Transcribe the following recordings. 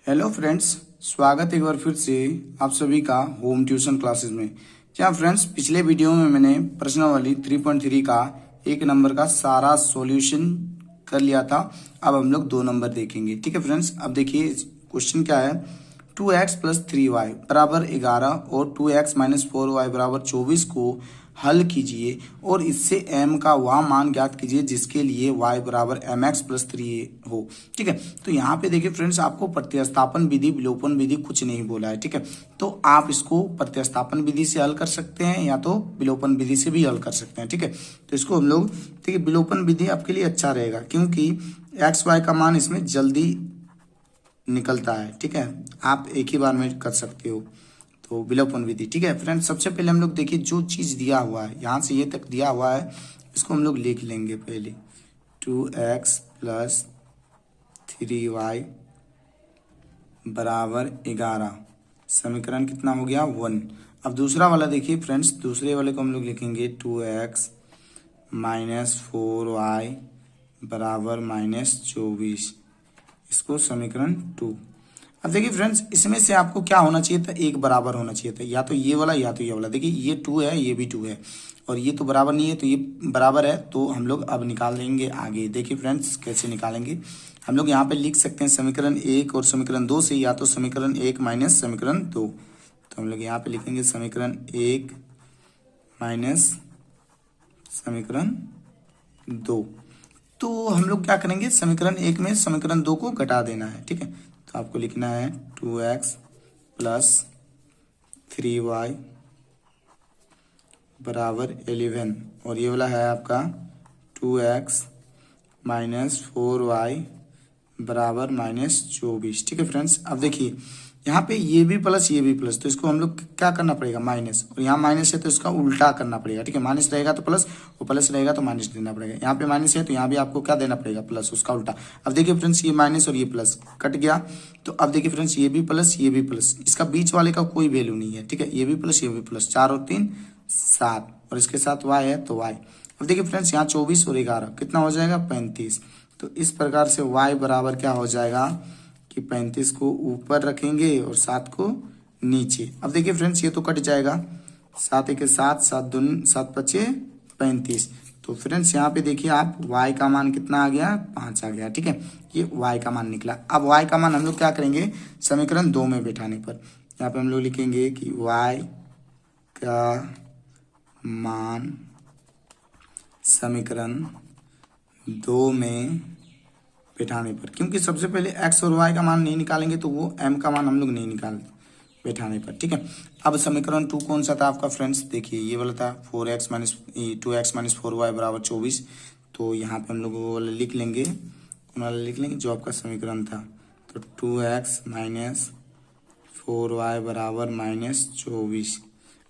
Hello friends, स्वागत है एक बार फिर से आप सभी का होम ट्यूशन क्लासेस में। जहाँ फ्रेंड्स पिछले वीडियो में मैंने प्रश्नावली 3.3 का एक नंबर का सारा सॉल्यूशन कर लिया था। अब हम लोग 2 नंबर देखेंगे। ठीक है फ्रेंड्स, अब देखिए क्वेश्चन क्या है। 2x प्लस 3y बराबर 11 और 2x माइनस 4y बराबर 24 को हल कीजिए और इससे m का वह मान ज्ञात कीजिए जिसके लिए y बराबर mx प्लस 3 हो। ठीक है, तो यहाँ पे देखिए फ्रेंड्स, आपको प्रतिस्थापन विधि विलोपन विधि कुछ नहीं बोला है। ठीक है, तो आप इसको प्रतिस्थापन विधि से हल कर सकते हैं या तो विलोपन विधि से भी हल कर सकते हैं। ठीक है, तो इसको हम लोग, ठीक है, विलोपन विधि आपके लिए अच्छा रहेगा क्योंकि एक्स वाई का मान इसमें जल्दी निकलता है। ठीक है, आप एक ही बार में कर सकते हो, तो विलोपन विधि। ठीक है फ्रेंड्स, सबसे पहले हम लोग देखिए जो चीज दिया हुआ है यहाँ से ये तक दिया हुआ है, इसको हम लोग लिख लेंगे पहले। 2x प्लस 3y बराबर 11, समीकरण कितना हो गया 1। अब दूसरा वाला देखिए फ्रेंड्स, दूसरे वाले को हम लोग लिखेंगे 2x माइनस 4y बराबर माइनस 24, इसको समीकरण 2। अब देखिए फ्रेंड्स, इसमें से आपको क्या होना चाहिए था, एक बराबर होना चाहिए था, या तो ये वाला या तो ये वाला। देखिए ये 2 है, ये भी 2 है, और ये तो बराबर नहीं है, तो ये बराबर है, तो हम लोग अब निकाल लेंगे आगे। देखिए फ्रेंड्स कैसे निकालेंगे, हम लोग यहाँ पे लिख सकते हैं समीकरण 1 और समीकरण 2 से, या तो समीकरण 1 माइनस समीकरण 2। तो हम लोग यहाँ पे लिखेंगे समीकरण 1 माइनस समीकरण 2। तो हम लोग क्या करेंगे, समीकरण 1 में समीकरण 2 को घटा देना है। ठीक है, तो आपको लिखना है 2x प्लस 3y बराबर 11, और ये वाला है आपका 2x माइनस 4y बराबर माइनस 24। ठीक है फ्रेंड्स, अब देखिए यहाँ पे ये भी प्लस ये भी प्लस, तो इसको हम लोग क्या करना पड़ेगा, माइनस, और यहाँ माइनस है तो इसका उल्टा करना पड़ेगा। ठीक है, माइनस रहेगा तो प्लस, और प्लस रहेगा तो माइनस देना पड़ेगा। यहाँ पे माइनस है तो यहाँ भी आपको क्या देना पड़ेगा, प्लस, उसका उल्टा। अब देखिए फ्रेंड्स, ये माइनस और ये प्लस कट गया, तो अब देखिए फ्रेंड्स ये भी प्लस ये भी प्लस, इसका बीच वाले का कोई वैल्यू नहीं है। ठीक है, ये भी प्लस ये भी प्लस, 4 और 3 7, और इसके साथ y है तो y। अब देखिए फ्रेंड्स, यहाँ 24 और 11 कितना हो जाएगा, 35। तो इस प्रकार से y बराबर क्या हो जाएगा कि 35 को ऊपर रखेंगे और 7 को नीचे। अब देखिए फ्रेंड्स, ये तो कट जाएगा, 7 एक 7, 7 दूनी 7 पचे 35। तो फ्रेंड्स यहाँ पे देखिए आप y का मान कितना आ गया, 5 आ गया। ठीक है, ये y का मान निकला। अब y का मान हम लोग क्या करेंगे, समीकरण 2 में बैठाने पर यहाँ पे हम लोग लिखेंगे कि y का मान समीकरण 2 में बैठाने पर, क्योंकि सबसे पहले x और y का मान नहीं निकालेंगे तो वो m का मान हम लोग नहीं निकाल बैठाने पर। ठीक है, अब समीकरण 2 कौन सा था आपका फ्रेंड्स, देखिए ये वाला था 4x minus 2x minus 4y बराबर 24। तो यहाँ पे हम लोग वो वाला लिख लेंगे, कौन वाला लिख लेंगे, जो आपका समीकरण था। तो 2x माइनस 4y बराबर माइनस 24।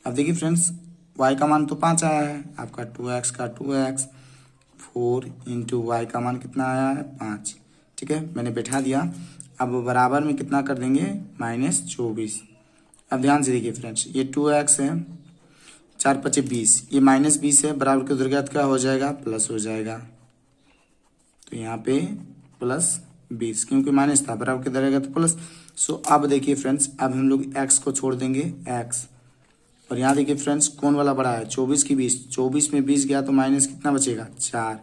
अब देखिए फ्रेंड्स, y का मान तो 5 आया है आपका, 2x का 2x, 4 इंटू वाई का मान कितना आया है, 5। ठीक है, मैंने बैठा दिया। अब बराबर में कितना कर देंगे, माइनस 24। अब ध्यान से देखिए फ्रेंड्स, ये 2x है, 4 पचे 20, ये माइनस 20 है, बराबर के उधर गया तो क्या हो जाएगा, प्लस हो जाएगा। तो यहाँ पे प्लस 20, क्योंकि माइनस था, बराबर के उधर रहेगा तो प्लस। सो अब देखिए फ्रेंड्स, अब हम लोग x को छोड़ देंगे, x, और यहाँ देखिए फ्रेंड्स कौन वाला बड़ा है, 24 की 20, 24 में 20 गया तो माइनस कितना बचेगा, 4,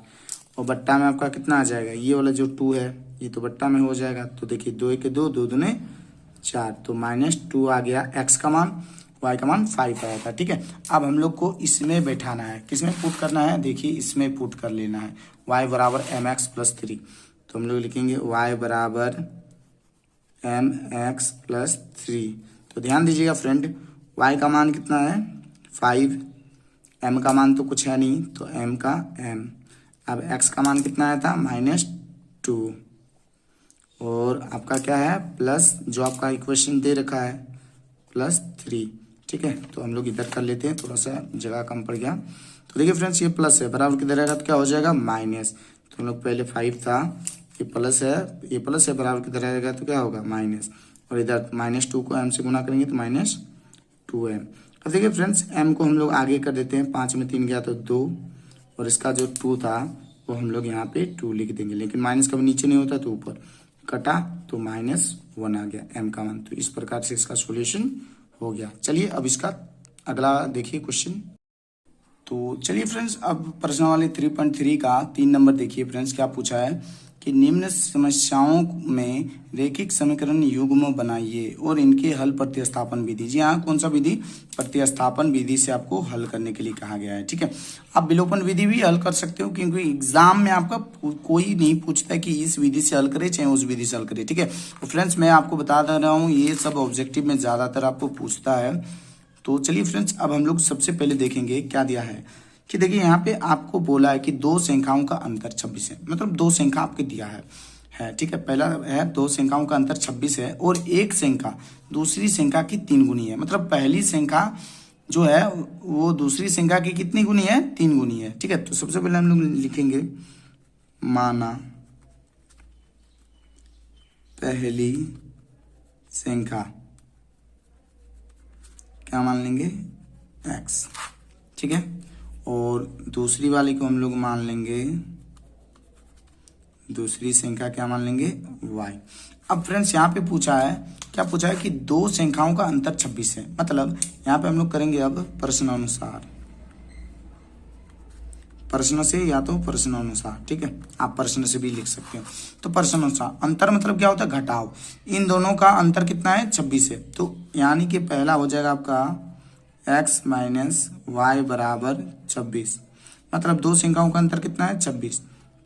और बट्टा में आपका कितना आ जाएगा, ये वाला जो 2 है ये तो बट्टा में हो जाएगा। तो देखिए 2 एक 2, 2 दूने 4, तो माइनस 2 आ गया x का मान, y का मान 5 आया था। ठीक है, अब हम लोग को इसमें बैठाना है, किसमें पुट करना है, देखिए इसमें पुट कर लेना है, y बराबर mx प्लस 3। तो हम लोग लिखेंगे y बराबर mx प्लस 3। तो ध्यान दीजिएगा फ्रेंड, y का मान कितना है 5, m का मान तो कुछ है नहीं, तो m का m। अब x का मान कितना आया था, माइनस 2, और आपका क्या है, प्लस, जो आपका इक्वेशन दे रखा है, प्लस 3। ठीक है, तो हम लोग इधर कर लेते हैं, थोड़ा सा जगह कम पड़ गया। तो देखिए फ्रेंड्स, ये प्लस है, बराबर किधर रहेगा तो क्या हो जाएगा, माइनस। तो हम लोग पहले 5 था, ये प्लस है, ये प्लस है, बराबर किधर रहेगा तो क्या होगा, माइनस, और इधर माइनस 2 को m से गुना करेंगे तो माइनस 2m। अब देखिए फ्रेंड्स, m को हम लोग आगे कर देते हैं, 5 में 3 गया तो 2, और इसका जो 2 था वो हम लोग यहाँ पे 2 लिख देंगे, लेकिन माइनस कभी नीचे नहीं होता तो ऊपर। कटा तो -1 आ गया m का मान। तो इस प्रकार से इसका सॉल्यूशन हो गया। चलिए अब इसका अगला देखिए क्वेश्चन। तो चलिए फ्रेंड्स अब प्रश्न वाले 3.3 का 3 नंबर देखिए फ्रेंड्स, क्या पूछा है कि निम्न समस्याओं में रैखिक समीकरण युग्म बनाइए और इनके हल प्रतिस्थापन विधि। जी हाँ, कौन सा विधि? प्रतिस्थापन विधि से आपको हल करने के लिए कहा गया है। ठीक है, आप विलोपन विधि भी हल कर सकते हो, क्योंकि एग्जाम में आपका कोई नहीं पूछता कि इस विधि से हल करे चाहे उस विधि से हल करे। ठीक है, तो फ्रेंड्स मैं आपको बता दे रहा हूँ ये सब ऑब्जेक्टिव में ज्यादातर आपको पूछता है। तो चलिए फ्रेंड्स अब हम लोग सबसे पहले देखेंगे क्या दिया है कि देखिए यहाँ पे आपको बोला है कि दो संख्याओं का अंतर 26 है, मतलब दो संख्या आपके दिया है। ठीक है, पहला है दो संख्याओं का अंतर 26 है और एक संख्या दूसरी संख्या की 3 गुनी है। मतलब पहली संख्या जो है वो दूसरी संख्या की कितनी गुनी है? 3 गुनी है। ठीक है, तो सबसे पहले हम लोग लिखेंगे माना पहली संख्या क्या मान लेंगे? x। ठीक है, और दूसरी वाली को हम लोग मान लेंगे, दूसरी संख्या क्या मान लेंगे? y। अब फ्रेंड्स यहाँ पे पूछा है, क्या पूछा है कि दो संख्याओं का अंतर 26 है। मतलब यहाँ पे हम लोग करेंगे अब प्रश्नानुसार, प्रश्न से या तो प्रश्नानुसार। ठीक है, आप प्रश्न से भी लिख सकते हो। तो प्रश्नानुसार अंतर मतलब क्या होता है? घटाव। इन दोनों का अंतर कितना है? 26 है। तो यानी कि पहला हो जाएगा आपका x माइनस वाई बराबर 26। मतलब दो संख्याओं का अंतर कितना है? 26।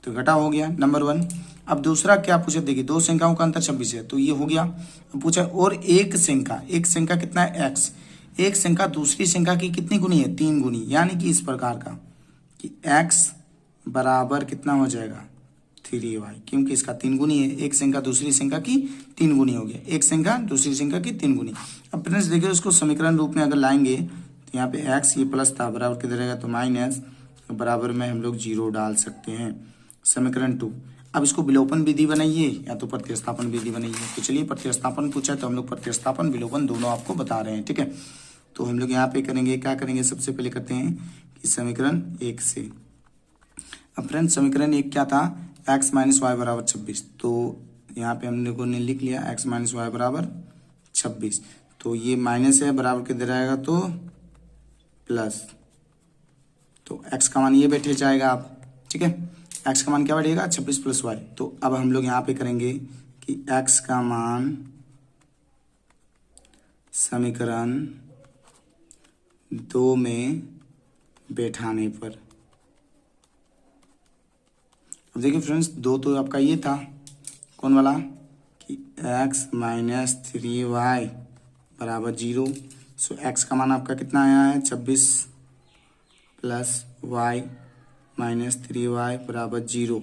तो घटाव हो गया नंबर 1। अब दूसरा क्या पूछे? देखिए दो संख्याओं का अंतर 26 है, तो ये हो गया। अब पूछा और एक संख्या कितना है? x। एक संख्या दूसरी संख्या की कितनी गुनी है? 3 गुनी। यानी कि इस प्रकार का कि x बराबर कितना हो जाएगा? 3y, क्योंकि इसका 3 गुनी है। एक संख्या दूसरी संख्या की 3 गुनी हो गया, एक संख्या दूसरी संख्या की 3 गुनी। अब फ्रेंड्स देखिए उसको समीकरण रूप में अगर लाएंगे तो यहाँ पे x ये प्लस था बराबर किधर रहेगा? तो माइनस, बराबर में हम लोग 0 डाल सकते हैं। समीकरण 2। अब इसको विलोपन विधि बनाइए या तो प्रतिस्थापन विधि बनाइए। तो चलिए प्रतिस्थापन पूछा है तो हम लोग प्रतिस्थापन विलोपन दोनों आपको बता रहे हैं। ठीक है, तो हम लोग यहाँ पे करेंगे, क्या करेंगे? सबसे पहले करते हैं कि समीकरण 1 से। अब फ्रेंड्स समीकरण 1 क्या था? x माइनस वाई बराबर 26। तो यहाँ पे हम लोगों ने लिख लिया x माइनस वाई बराबर 26। तो ये माइनस है, बराबर किधर आएगा? तो प्लस। तो x का मान ये बैठे जाएगा आप। ठीक है, x का मान क्या बैठेगा? 26 प्लस वाई। तो अब हम लोग यहाँ पे करेंगे कि x का मान समीकरण 2 में बैठाने पर, अब देखिए फ्रेंड्स 2 तो आपका ये था, कौन वाला? कि x माइनस 3y बराबर 0। सो x का मान आपका कितना आया है? 26 प्लस y माइनस 3y बराबर 0।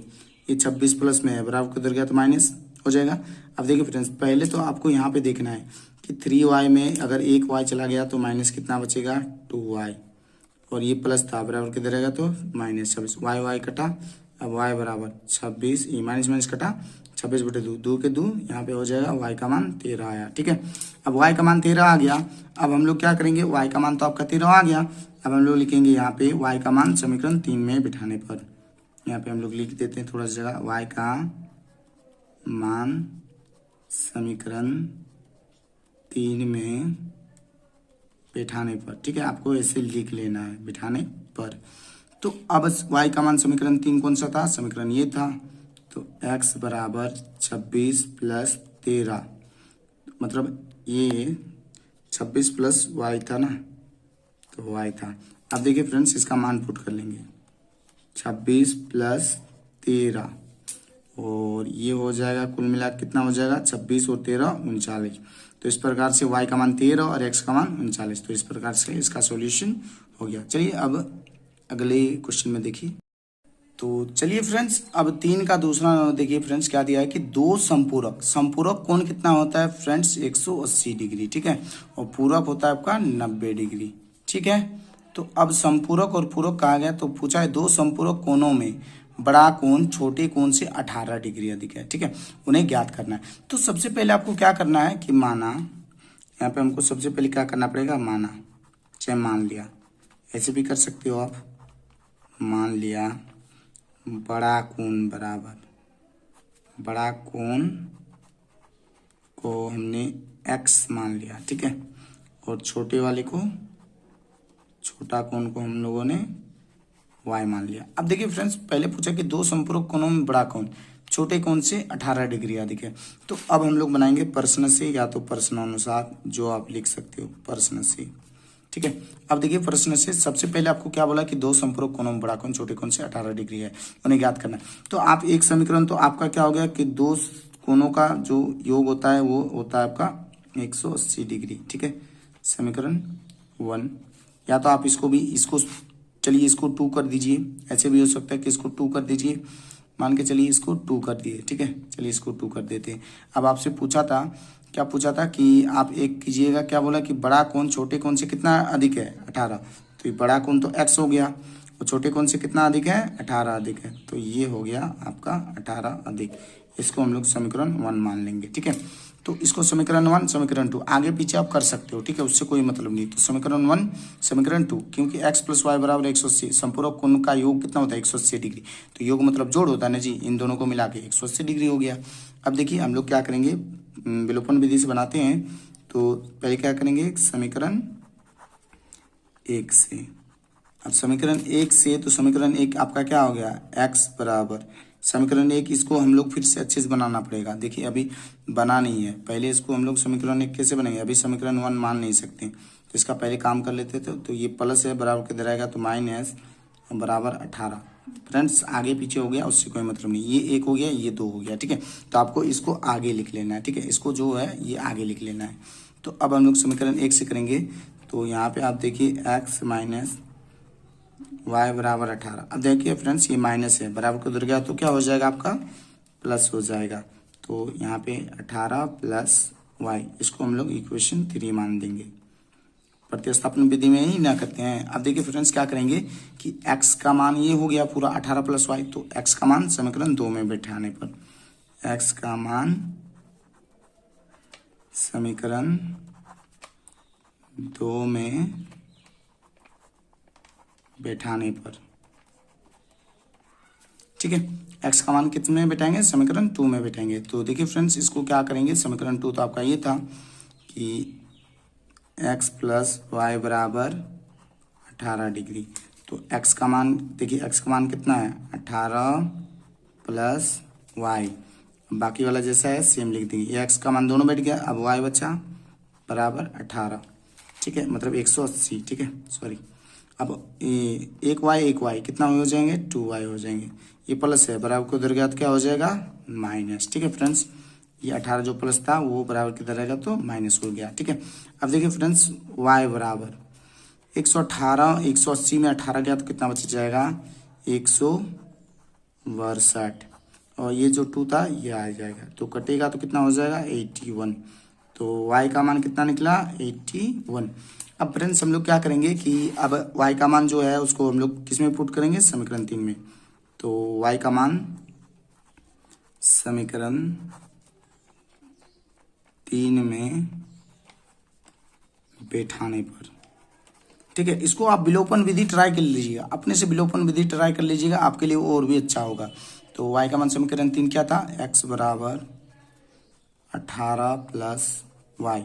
ये 26 प्लस में है, बराबर किधर गया? तो माइनस हो जाएगा। अब देखिए फ्रेंड्स पहले तो आपको यहाँ पे देखना है कि 3y में अगर एक y चला गया तो माइनस कितना बचेगा? 2y, और ये प्लस था, बराबर किधर रहेगा? तो माइनस 26। y कटा, अब y बराबर 26, ये माइनस माइनस कटा, 26 बटे 2, 2 के 2 यहाँ पे हो जाएगा, y का मान 13 आया। ठीक है, अब y का मान 13 आ गया। अब हम लोग क्या करेंगे? y का मान तो आपका 13 आ गया। अब हम लोग लिखेंगे यहाँ पे y का मान समीकरण 3 में बिठाने पर। यहाँ पे हम लोग लिख देते हैं थोड़ा सा जगह, y का मान समीकरण 3 में बिठाने पर। ठीक है, आपको ऐसे लिख लेना है, बिठाने पर। तो अब y का मान समीकरण 3 कौन सा था? समीकरण ये था। तो x बराबर 26 प्लस 13, मतलब ये 26 प्लस y था ना, तो y था। अब देखिए फ्रेंड्स इसका मान पुट कर लेंगे, 26 प्लस 13, और ये हो जाएगा कुल मिला कितना हो जाएगा? 26 और 13 39। तो इस प्रकार से y का मान 13 और x का मान 39। तो इस प्रकार से इसका सॉल्यूशन हो गया। चलिए अब अगले क्वेश्चन में देखिए। तो चलिए फ्रेंड्स अब 3 का दूसरा देखिए फ्रेंड्स क्या दिया है कि दो संपूरक, संपूरक कोण कितना होता है फ्रेंड्स? 180 डिग्री। ठीक है, और पूरक होता है आपका 90 डिग्री। ठीक है, तो अब संपूरक और पूरक कहा गया, तो पूछा है दो संपूरक कोणों में बड़ा कोण छोटे कोण से 18 डिग्री अधिक है। ठीक है, उन्हें ज्ञात करना है। तो सबसे पहले आपको क्या करना है कि माना, यहाँ पे हमको सबसे पहले क्या करना पड़ेगा? माना, चाहे मान लिया, ऐसे भी कर सकते हो आप। मान लिया बड़ा कोण बराबर, बड़ा कोण को हमने एक्स मान लिया, ठीक है, और छोटे वाले को, छोटा कोण को हम लोगों ने वाई मान लिया। अब देखिए फ्रेंड्स, पहले पूछा कि दो संपूरक कोणों में बड़ा कोण छोटे कोण से 18 डिग्री अधिक है। तो अब हम लोग बनाएंगे प्रश्न से या तो प्रश्नानुसार, जो आप लिख सकते हो प्रश्न से, ठीक है। अब देखिए प्रश्न से सबसे पहले आपको क्या बोला कि दो संपूरक कोणों में बड़ा कोण छोटे कोण से 18 डिग्री है, उन्हें ज्ञात करना है। तो आप एक समीकरण, तो आपका क्या हो गया कि दो कोणों का जो योग होता है वो होता है आपका 180 डिग्री, ठीक है, समीकरण 1। या तो आप इसको भी, इसको चलिए इसको 2 कर दीजिए, ऐसे भी हो सकता है कि इसको 2 कर दीजिए, मान के चलिए इसको 2 कर दिए, ठीक है, चलिए इसको 2 कर देते हैं। अब आपसे पूछा था, क्या पूछा था कि आप एक कीजिएगा, क्या बोला कि बड़ा कोण छोटे कोण से कितना अधिक है, 18। तो ये बड़ा कोण तो x हो गया, और छोटे कोण से कितना अधिक है, 18 अधिक है, तो ये हो गया आपका 18 अधिक। इसको हम लोग समीकरण 1 मान लेंगे, ठीक है। तो इसको समीकरण 1, समीकरण 2 आगे पीछे आप कर सकते हो, ठीक है, उससे कोई मतलब नहीं। तो समीकरण 1, समीकरण 2, क्योंकि x + y बराबर 180, संपूरक कोण का योग कितना होता है, 180 डिग्री। तो योग मतलब जोड़ होता है ना जी, इन दोनों को मिला के 180 डिग्री हो गया। अब देखिए हम लोग क्या करेंगे, विलोपन विधि से बनाते हैं। तो पहले क्या करेंगे, समीकरण 1 से। अब समीकरण 1 से, तो समीकरण 1 आपका क्या हो गया, x बराबर समीकरण 1, इसको हम लोग फिर से अच्छे से बनाना पड़ेगा। देखिए अभी बना नहीं है, पहले इसको हम लोग समीकरण 1 कैसे बनेंगे, अभी समीकरण 1 मान नहीं सकते, तो इसका पहले काम कर लेते थे। तो ये प्लस है, बराबर किधर आएगा, तो माइनस बराबर 18। फ्रेंड्स आगे पीछे हो गया, उससे कोई मतलब नहीं, ये 1 हो गया, ये 2 हो गया, ठीक है। तो आपको इसको आगे लिख लेना है, ठीक है, इसको जो है ये आगे लिख लेना है। तो अब हम लोग समीकरण 1 से करेंगे। तो यहाँ पे आप देखिए x माइनस y बराबर 18। अब देखिए फ्रेंड्स, ये माइनस है, बराबर को उधर गया तो क्या हो जाएगा आपका, प्लस हो जाएगा। तो यहाँ पे 18 + y, इसको हम लोग इक्वेशन 3 मान देंगे। प्रतिस्थापन विधि में ही ना करते हैं। अब देखिए फ्रेंड्स क्या करेंगे कि x का मान ये हो गया पूरा 18 + y, तो x का मान समीकरण 2 में बैठाने पर, x का मान समीकरण 2 में बैठाने पर, ठीक है, x का मान कितने में बैठाएंगे, समीकरण 2 में बैठाएंगे। तो देखिए फ्रेंड्स, इसको क्या करेंगे, समीकरण 2 तो आपका ये था कि x + y बराबर 18 डिग्री। तो x का मान देखिए, x का मान कितना है, 18 + y, बाकी वाला जैसा है सेम लिख देंगे। ये x का मान दोनों बैठ गया, अब y बचा बराबर 18, ठीक है, मतलब 180, ठीक है, सॉरी। अब एक y कितना हो जाएंगे, 2y हो जाएंगे। ये प्लस है, बराबर को उधर गया तो क्या हो जाएगा, माइनस, ठीक है फ्रेंड्स। ये 18 जो प्लस था वो बराबर किधर रहेगा, तो माइनस हो गया, ठीक है। अब देखिए फ्रेंड्स, y बराबर 118, 180 में 18 गया तो कितना बच जाएगा, 162, और ये जो 2 था ये आ जाएगा, तो कटेगा तो कितना हो जाएगा, 81। तो y का मान कितना निकला, 81। अब फ्रेंड्स हम लोग क्या करेंगे कि अब y का मान जो है उसको हम लोग किस में पुट करेंगे, समीकरण 3 में। तो y का मान समीकरण 3 में बैठाने पर, ठीक है। इसको आप विलोपन विधि ट्राई कर लीजिएगा, अपने से विलोपन विधि ट्राई कर लीजिएगा, आपके लिए और भी अच्छा होगा। तो y का मान समीकरण 3 क्या था, x बराबर 18 + y।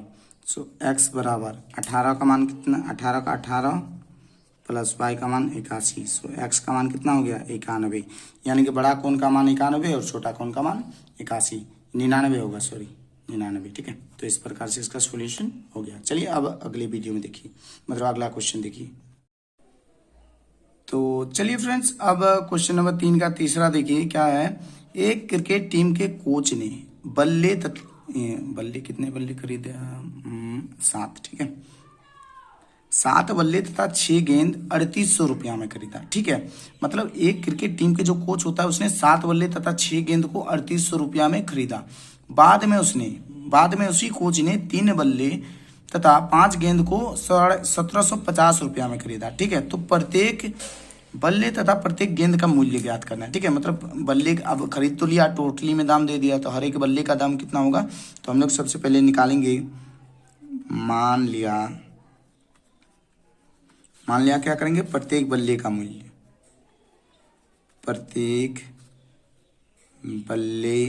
सो x बराबर 18 का मान कितना, 18 का 18 + y का मान 81। सो x का मान कितना हो गया, 91, यानी कि बड़ा कोण का मान 91 और छोटा कोण का मान 81, 99 होगा, सॉरी 99, ठीक है। तो इस प्रकार से इसका सॉल्यूशन हो गया। चलिए अब अगले वीडियो में देखिए, मतलब अगला क्वेश्चन देखिए। तो चलिए फ्रेंड्स, अब क्वेश्चन नंबर 3 का तीसरा देखिए क्या है। एक क्रिकेट टीम के कोच ने बल्ले कितने बल्ले खरीदे, 7, ठीक है, 7 बल्ले तथा 6 गेंद 3800 रुपया में खरीदा, ठीक है। मतलब एक क्रिकेट टीम के जो कोच होता है उसने 7 बल्ले तथा 6 गेंद को 3800 रुपया में खरीदा। बाद में उसी कोच ने 3 बल्ले तथा 5 गेंद को 1750 रुपया में खरीदा, ठीक है। तो प्रत्येक बल्ले तथा प्रत्येक गेंद का मूल्य ज्ञात करना है, ठीक है। मतलब बल्ले अब खरीद तो लिया, टोटली में दाम दे दिया, तो हर एक बल्ले का दाम कितना होगा। तो हम लोग सबसे पहले निकालेंगे, मान लिया क्या करेंगे, प्रत्येक बल्ले का मूल्य, प्रत्येक बल्ले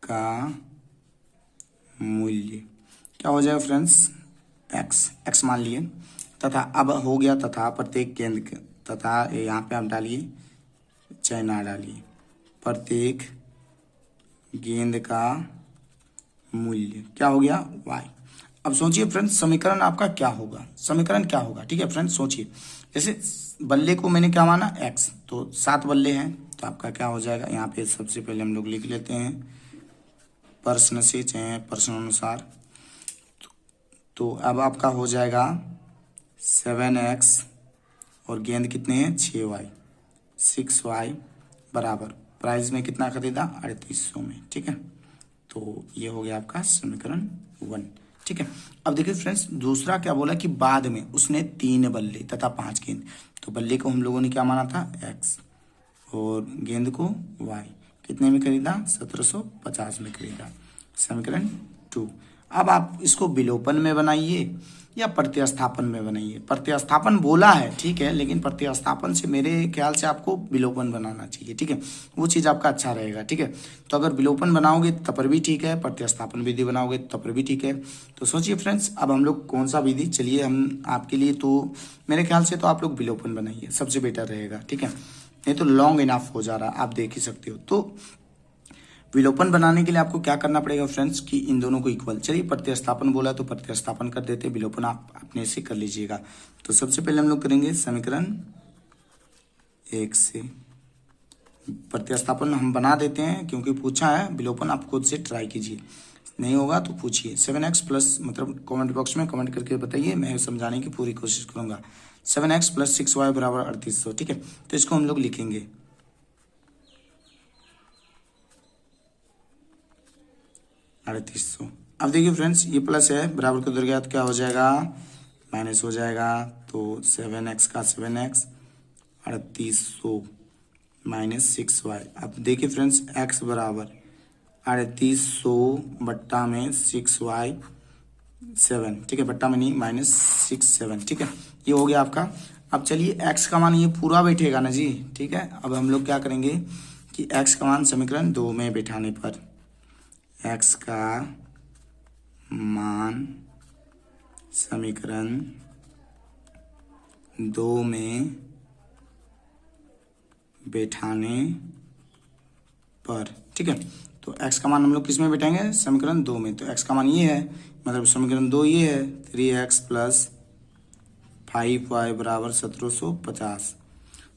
का मूल्य क्या हो जाएगा फ्रेंड्स, एक्स मान लिए। तथा अब हो गया तथा प्रत्येक केंद्र तथा यहाँ पे आप डालिए चाहे ना डालिए, प्रत्येक गेंद का मूल्य क्या हो गया, y। अब सोचिए फ्रेंड्स समीकरण आपका क्या होगा, समीकरण क्या होगा, ठीक है फ्रेंड्स सोचिए। जैसे बल्ले को मैंने क्या माना x, तो 7 बल्ले हैं तो आपका क्या हो जाएगा, यहाँ पे सबसे पहले हम लोग लिख लेते हैं प्रश्न से चाहे प्रश्न अनुसार। तो अब आपका हो जाएगा 7x और गेंद कितने हैं 6y, 6y बराबर प्राइस में कितना खरीदा 3800 में, ठीक है। तो ये हो गया आपका समीकरण 1, ठीक है। अब देखिए फ्रेंड्स दूसरा क्या बोला कि बाद में उसने 3 बल्ले तथा 5 गेंद, तो बल्ले को हम लोगों ने क्या माना था x और गेंद को y, कितने में खरीदा 1750 में खरीदा, समीकरण 2। अब आप इसको विलोपन में बनाइए या प्रतिस्थापन में बनाइए। प्रतिस्थापन बोला है ठीक है, लेकिन प्रतिस्थापन से मेरे ख्याल से आपको विलोपन बनाना चाहिए, ठीक है, वो चीज़ आपका अच्छा रहेगा, ठीक है। तो अगर विलोपन बनाओगे तब पर भी ठीक है, प्रतिस्थापन विधि बनाओगे तब पर भी ठीक है। तो सोचिए फ्रेंड्स अब हम लोग कौन सा विधि, चलिए हम आपके लिए तो मेरे ख्याल से तो आप लोग विलोपन बनाइए, सबसे बेटर रहेगा, ठीक है। नहीं तो लॉन्ग इनफ हो जा रहा है, आप देख ही सकते हो। तो विलोपन बनाने के लिए आपको क्या करना पड़ेगा फ्रेंड्स कि इन दोनों को इक्वल, चलिए प्रतिस्थापन बोला तो प्रतिस्थापन कर देते हैं, विलोपन आप अपने से कर लीजिएगा। तो सबसे पहले हम लोग करेंगे समीकरण 1 से प्रतिस्थापन हम बना देते हैं, क्योंकि पूछा है विलोपन, आप खुद से ट्राई कीजिए, नहीं होगा तो पूछिए। 7x प्लस मतलब कमेंट बॉक्स में कमेंट करके बताइए, मैं समझाने की पूरी कोशिश करूंगा। 7x प्लस 6y बराबर 3800, ठीक है। तो इसको हम लोग लिखेंगे 3800। अब देखिए फ्रेंड्स ये प्लस है, बराबर को उधर गया तो क्या हो जाएगा माइनस हो जाएगा। तो 7x का 7x 3800 माइनस 6y। अब देखिए फ्रेंड्स x बराबर 3800 बट्टा में 6y 7, ठीक है, बट्टा में नहीं माइनस 6 7, ठीक है, ये हो गया आपका। अब चलिए x का मान ये पूरा बैठेगा ना जी, ठीक है। अब हम लोग क्या करेंगे कि x का मान समीकरण 2 में बैठाने पर x का मान समीकरण 2 में बैठाने पर, ठीक है। तो x का मान हम लोग किस में बैठाएंगे समीकरण 2 में, तो x का मान ये है, मतलब समीकरण 2 ये है 3x प्लस 5y बराबर 1750।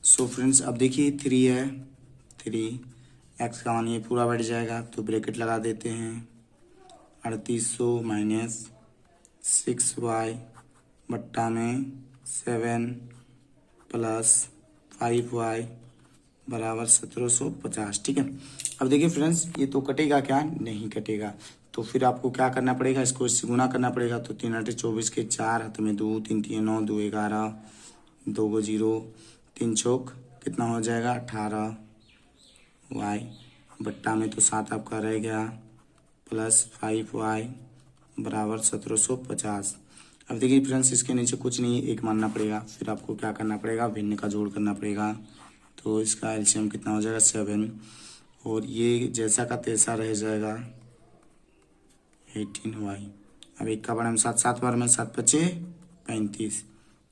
सो फ्रेंड्स अब देखिए 3 है, 3x का मान ये पूरा बैठ जाएगा, तो ब्रैकेट लगा देते हैं 3800 माइनस 6y बट्टा में 7 प्लस 5y बराबर 1750, ठीक है। अब देखिए फ्रेंड्स ये तो कटेगा क्या, नहीं कटेगा, तो फिर आपको क्या करना पड़ेगा, इसको इससे गुना करना पड़ेगा। तो 3 8 24 के 4 हाथ में 2 3 3 9 2 11 2 को 0 3 चौक कितना हो जाएगा 18y बट्टा में तो 7 आपका रह गया प्लस 5y बराबर 1750। अब देखिए फ्रेंड्स इसके नीचे कुछ नहीं, एक मानना पड़ेगा, फिर आपको क्या करना पड़ेगा भिन्न का जोड़ करना पड़ेगा। तो इसका एलसीएम कितना हो जाएगा 7, और ये जैसा का तैसा रह जाएगा 18y। अब एक का बड़ा में 7 7 बार में 7 बचे 35,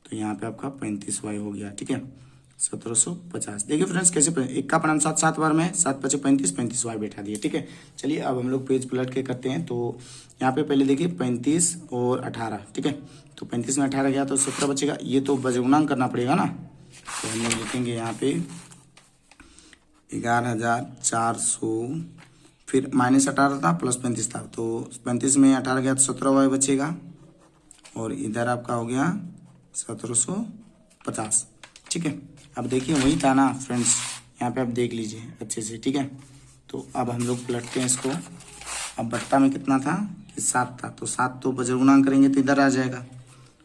तो यहाँ पे आपका 35y हो गया, ठीक है 1750। देखिए फ्रेंड्स कैसे एक का पढ़ा 7 7 बार में 7 बचे 35 35y बैठा दिए, ठीक है। चलिए अब हम लोग पेज पलट के करते हैं। तो यहाँ पे पहले देखिए 35 और 18, ठीक है, तो 35 में 18 गया तो 17 बचेगा, ये तो बजगुणांक करना पड़ेगा ना, तो हम लोग लिखेंगे यहाँ पे 11,400, फिर माइनस 18 था प्लस 35 था, तो 35 में 18 गया तो 17y बचेगा, और इधर आपका हो गया 1750, ठीक है। अब देखिए वही था ना फ्रेंड्स, यहाँ पे आप देख लीजिए अच्छे से, ठीक है। तो अब हम लोग पलटते हैं इसको। अब बट्टा में कितना था कि 7 था, तो 7 तो बजगुणांक करेंगे तो इधर आ जाएगा,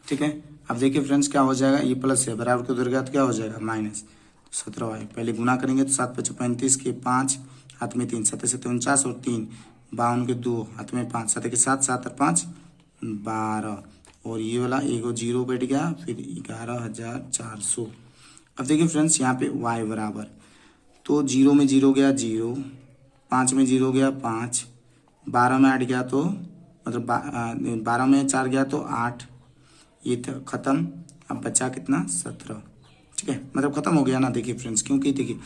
ठीक है। अब देखिए फ्रेंड्स क्या हो जाएगा, ये प्लस है बराबर के उधर गया तो क्या हो जाएगा माइनस 17y। पहले गुना करेंगे तो 7 बचे 35 के 5 हाथ में 3 7 से 49 और 3 52 के 2 हाथ में 5 7 के 7 7 और 5 12, और ये वाला एगो 0 बैठ गया, फिर 11,400। अब देखिए फ्रेंड्स यहाँ पे y बराबर, तो 0 में 0 गया 0, 5 में 0 गया 5, 12 में 8 गया तो मतलब 12 में 4 गया तो 8, ये खत्म। अब बचा कितना 17, ठीक है, मतलब खत्म हो गया ना। देखिए फ्रेंड्स, क्योंकि देखिए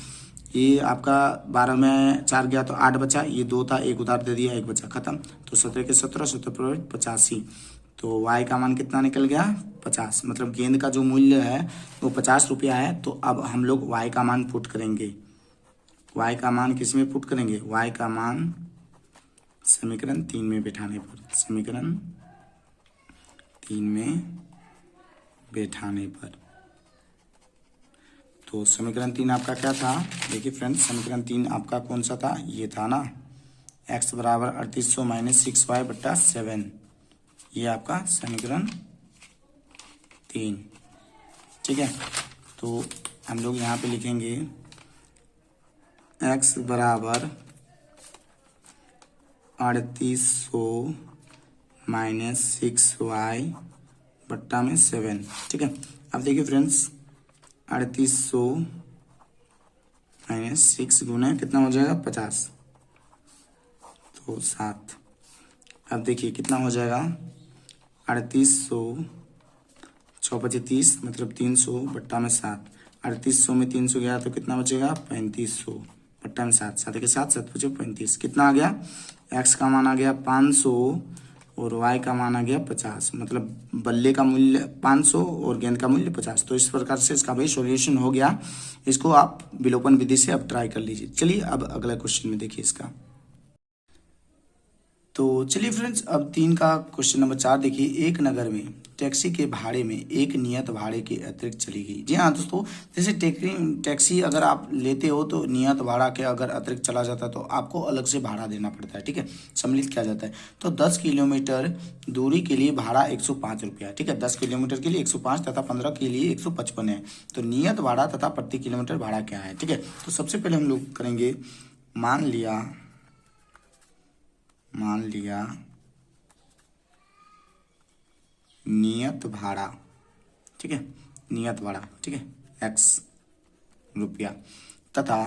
ये आपका 12 में 4 गया तो 8 बचा, ये 2 था, एक उधार दे दिया, एक बचा, खत्म। तो 17 के 17, 17 85, तो y का मान कितना निकल गया 50, मतलब गेंद का जो मूल्य है वो 50 रुपया है। तो अब हम लोग y का मान पुट करेंगे। y का मान किस में पुट करेंगे? y का मान समीकरण 3 में बैठाने पर, समीकरण 3 में बैठाने पर। तो समीकरण 3 आपका क्या था? देखिए फ्रेंड्स, समीकरण 3 आपका कौन सा था? ये था ना, x बराबर 3800 माइनस 6y बट्टा 7, ये आपका समीकरण 3, ठीक है। तो हम लोग यहाँ पे लिखेंगे x बराबर 3800 माइनस 6y बट्टा में 7, ठीक है। अब देखिए फ्रेंड्स, 3800 माइनस 6 गुना कितना हो जाएगा 50, तो 7। अब देखिए कितना हो जाएगा 3800 6 पचे 30, मतलब 300 बट्टा में 7। 3800 में 300 गया तो कितना बचेगा 3500 बट्टा में 7, 7 के 7, 7 बचे 35। कितना आ गया? x का मान आ गया 500 और y का मान आ गया 50, मतलब बल्ले का मूल्य 500 और गेंद का मूल्य 50। तो इस प्रकार से इसका भाई सॉल्यूशन हो गया। इसको आप विलोपन विधि से अब ट्राई कर लीजिए। चलिए अब अगला क्वेश्चन में देखिए इसका। तो चलिए फ्रेंड्स, अब 3 का क्वेश्चन नंबर 4 देखिए। एक नगर में टैक्सी के भाड़े में एक नियत भाड़े के अतिरिक्त चली गई। जी हाँ दोस्तों, जैसे टैक्सी अगर आप लेते हो तो नियत भाड़ा के अगर अतिरिक्त चला जाता है तो आपको अलग से भाड़ा देना पड़ता है, ठीक है, सम्मिलित किया जाता है। तो 10 किलोमीटर दूरी के लिए भाड़ा 105 रुपया, ठीक है, 10 किलोमीटर के लिए 105 तथा 15 के लिए 155 है। तो नियत भाड़ा तथा प्रति किलोमीटर भाड़ा क्या है, ठीक है। तो सबसे पहले हम लोग करेंगे, मान लिया नियत भाड़ा, ठीक है, नियत भाड़ा, ठीक है, x रुपया तथा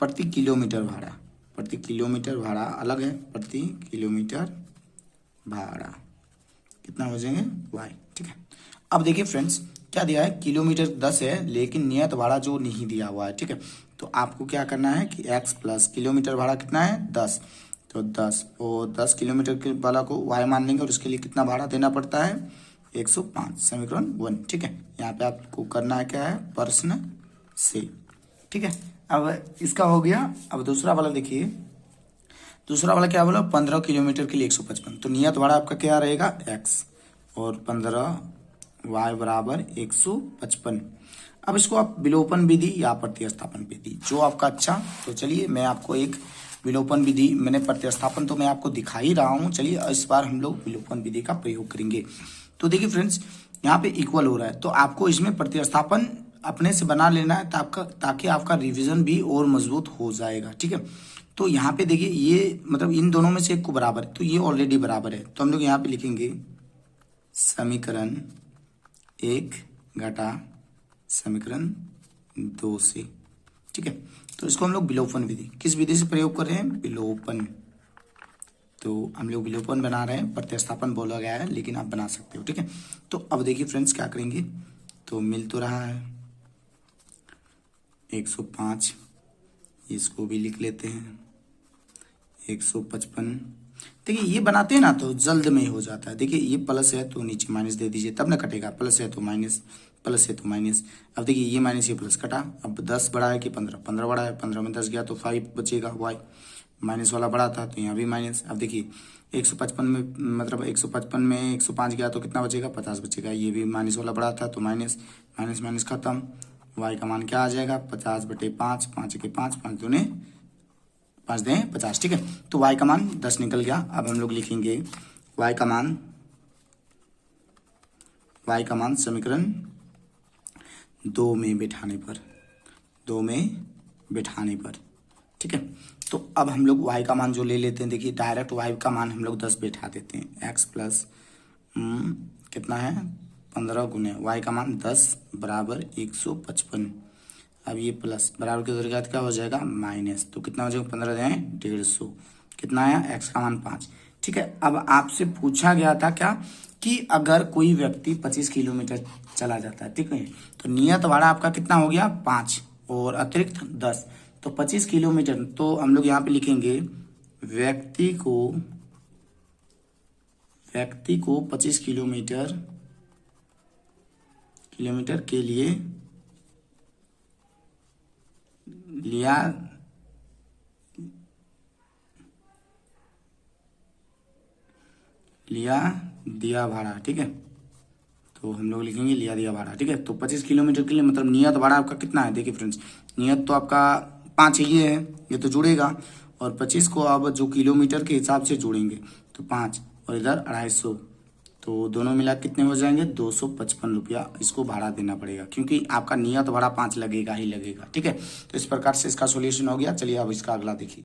प्रति किलोमीटर भाड़ा, प्रति किलोमीटर भाड़ा अलग है, प्रति किलोमीटर भाड़ा कितना हो जाएंगे y, ठीक है। अब देखिए फ्रेंड्स, क्या दिया है? किलोमीटर 10 है लेकिन नियत भाड़ा जो नहीं दिया हुआ है, ठीक है। तो आपको क्या करना है कि x प्लस किलोमीटर भाड़ा कितना है 10, तो 10 और 10 किलोमीटर के वाला को y मान लेंगे और उसके लिए कितना भाड़ा देना पड़ता है 105, समीकरण 1, ठीक है। यहाँ पे आपको करना है क्या है? प्रश्न से, ठीक है। अब इसका हो गया। अब दूसरा वाला देखिए, दूसरा वाला क्या बोला? 15 किलोमीटर के लिए 155, तो नियत भाड़ा आपका क्या रहेगा x और 15 y बराबर 155। अब इसको आप विलोपन विधि या प्रतिस्थापन विधि, जो आपका अच्छा। तो चलिए मैं आपको एक विलोपन विधि, मैंने प्रतिस्थापन तो मैं आपको दिखा ही रहा हूँ, चलिए इस बार हम लोग विलोपन विधि का प्रयोग करेंगे। तो देखिए फ्रेंड्स, यहाँ पे इक्वल हो रहा है तो आपको इसमें प्रतिस्थापन अपने से बना लेना है ताकि आपका रिवीजन भी और मजबूत हो जाएगा, ठीक है। तो यहाँ पे देखिए, ये मतलब इन दोनों में से एक को बराबर है तो ये ऑलरेडी बराबर है, तो हम लोग यहाँ पे लिखेंगे समीकरण 1 घटा समीकरण 2 से, ठीक है। तो इसको हम लोग विलोपन विधि, किस विधि से प्रयोग कर रहे हैं? विलोपन। तो हम लोग विलोपन बना रहे हैं, प्रतिस्थापन बोला गया है लेकिन आप बना सकते हो, ठीक है। तो अब देखिए फ्रेंड्स क्या करेंगे, तो मिल तो रहा है 105, इसको भी लिख लेते हैं 155। देखिए ये बनाते हैं ना तो जल्द में ही हो जाता है। देखिए ये प्लस है तो नीचे माइनस दे दीजिए तब ना कटेगा, प्लस है तो माइनस, प्लस है तो माइनस। अब देखिए ये माइनस ये प्लस कटा। अब 10 बड़ा है कि 15? 15 बड़ा है, 15 में 10 गया तो 5 बचेगा y, माइनस वाला बड़ा था तो यहाँ भी माइनस। अब देखिए 155 में मतलब 155 में 105 गया तो कितना बचेगा 50 बचेगा, ये भी माइनस वाला बड़ा था तो माइनस, माइनस माइनस खत्म। y का मान क्या आ जाएगा 50/5, 5 के 5, 5 दूने 5 दें 50, ठीक है। तो y का मान 10 निकल गया। अब हम लोग लिखेंगे y का मान समीकरण 2 में बैठाने पर, 2 में बैठाने पर, ठीक है। तो अब हम लोग y का मान जो ले लेते हैं, देखिए डायरेक्ट y का मान हम लोग 10 बैठा देते हैं, x प्लस कितना है 15 गुने y का मान 10 बराबर 155। अब ये प्लस बराबर के जरिए क्या हो जाएगा माइनस, तो कितना हो जाएगा 15 दें 150, कितना आया, x का मान 5। ठीक है, अब आपसे पूछा गया था क्या कि अगर कोई व्यक्ति 25 किलोमीटर चला जाता है, ठीक है, तो नियत भाड़ा आपका कितना हो गया, 5 और अतिरिक्त 10, तो 25 किलोमीटर। तो हम लोग यहाँ पे लिखेंगे व्यक्ति को 25 किलोमीटर के लिए लिया दिया भाड़ा। ठीक है, तो हम लोग लिखेंगे लिया दिया भाड़ा। ठीक है, तो 25 किलोमीटर के लिए मतलब नियत भाड़ा आपका कितना है, देखिए फ्रेंड्स, नियत तो आपका 5 ही है, ये तो जुड़ेगा, और 25 को अब जो किलोमीटर के हिसाब से जोड़ेंगे तो 5 और इधर 250, तो दोनों मिला कितने हो जाएंगे, 255 रुपया इसको भाड़ा देना पड़ेगा, क्योंकि आपका नियत भाड़ा 5 लगेगा ही लगेगा। ठीक है, तो इस प्रकार से इसका सोल्यूशन हो गया। चलिए अब इसका अगला देखिए।